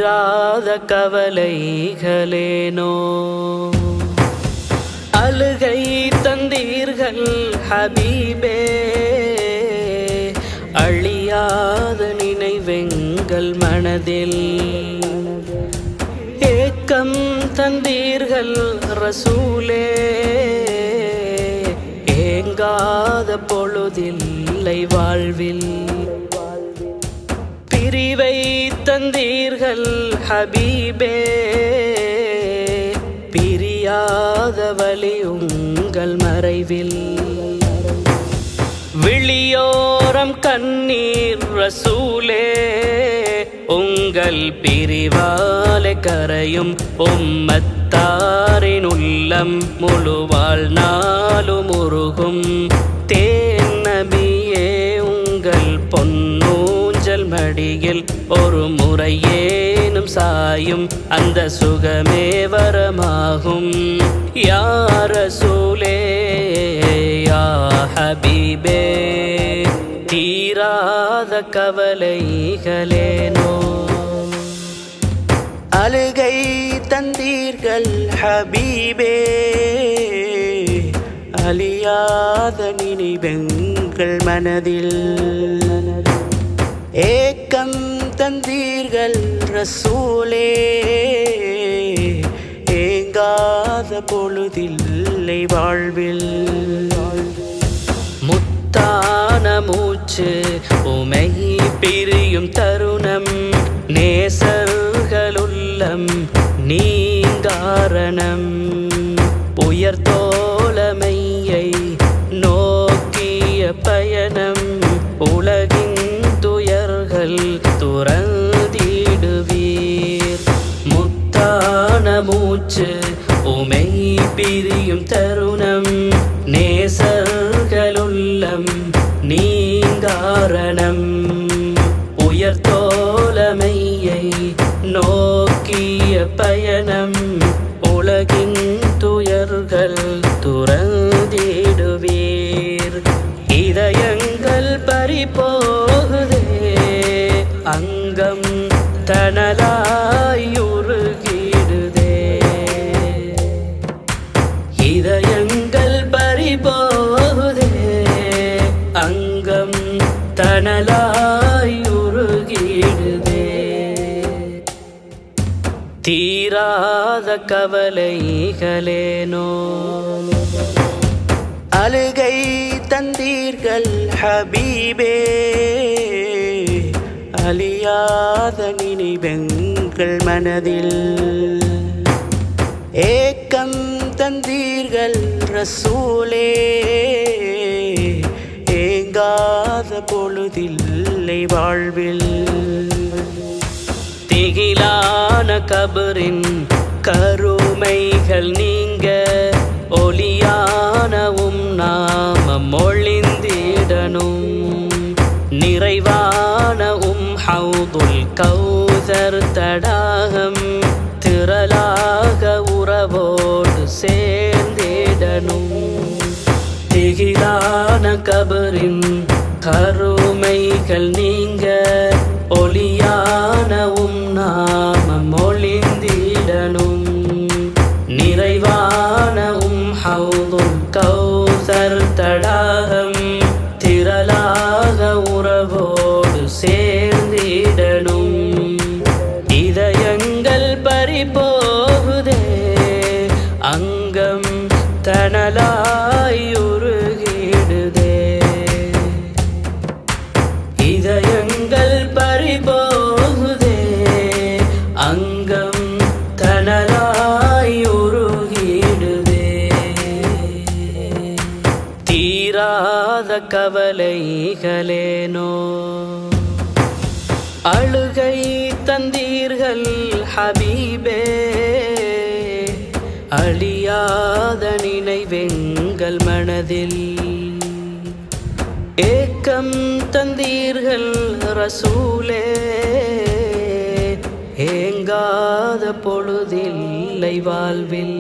தீராத கவலைகளேனோ அழுகை தந்தீர்கள் ஹபீபே அழியாத நினைவெங்கள் மனதில் ஏக்கம் தந்தீர்கள் ரசூலே ஏங்காத பொழுதில்லை வாழ்வில் பிரிவை தந்தீர்கள் ஹபீபே பிரியாத வலி உங்கள் மறைவில் விழியோரம் கண்ணீர் ரசூலே உங்கள் பிரிவாலே கரையும் உம்மத்தாரின் உள்ளம் முழுவாழ் நாளும் உருகும் தேன் நபியே உங்கள் பொன்னூஞ்சல் மடியில் ஒரு முறையேனும் சாயும் அந்த சுகமே வரமாகும் யா ரசூலே யா ஹபீபே தீராத கவலைகளேனோ அழுகை தந்தீர்கள் ஹபீபே அழியாத நினைவெங்கள் மனதில் ஏக்கம் தந்தீர்கள் ரசூலே ஏங்காத பொழுதில்லை வாழ்வில் முத்தான மூச்சு உமை பிரியும் தருணம் நேசர்களுள்ளம் நீங்காரணம் உயர் தோழமையை நோக்கிய பயணம் உலகின் துயர்கள் துறந்திடுவீர் முத்தான மூச்சு உமை பிரியும் தருணம் நேசர்களுள்ளம் நீங்காரணம் உயர் தோழமையை நோக்கிய பயணம் உலகின் துயர்கள் துறந்திடுவீர் இதயங்கள் பறிபோகுதே அங்கம் தணலாயுருகிடுதே இதயங்கள் பறிபோகுதே அங்கம் தணலாயுருகிடுதே தீராத கவலைகளேனோ அழுகை தந்தீர்கள் ஹபீபே அழியாத நினைவெங்கள் மனதில் ஏக்கம் தந்தீர்கள் ரசூலே ஏங்காத பொழுதில்லை வாழ்வில் திகிலான கபரின் கருமைகள் நீங்க ஒளியானவும் நாமம் ஒளிந்திடணும் நிறைவான ஹவுதுல் கௌசர் தடாகம் திரளாக உறவோடு சேர்ந்திடணும் திகிலான கபரின் கருமைகள் நீங்க ஒளியானவும் நாமம் ஒளிந்திடணும் நிறைவான ஹவுதுல் கௌசர் தடாகம் திரளாக உறவோடு சேர்ந்திடணும் இதயங்கள் பறிபோகுதே அங்கம் தணலாயுருகிடுதே இதயங்கள் பறிபோகுதே அங்கம் தணலாயுருகிடுதே தீராத கவலைகளேனோ அழுகை தந்தீர்கள் ஹபீபே அழியாத நினைவெங்கள் மனதில் ஏக்கம் தந்தீர்கள் ரசூலே ஏங்காத பொழுதில்லை வாழ்வில்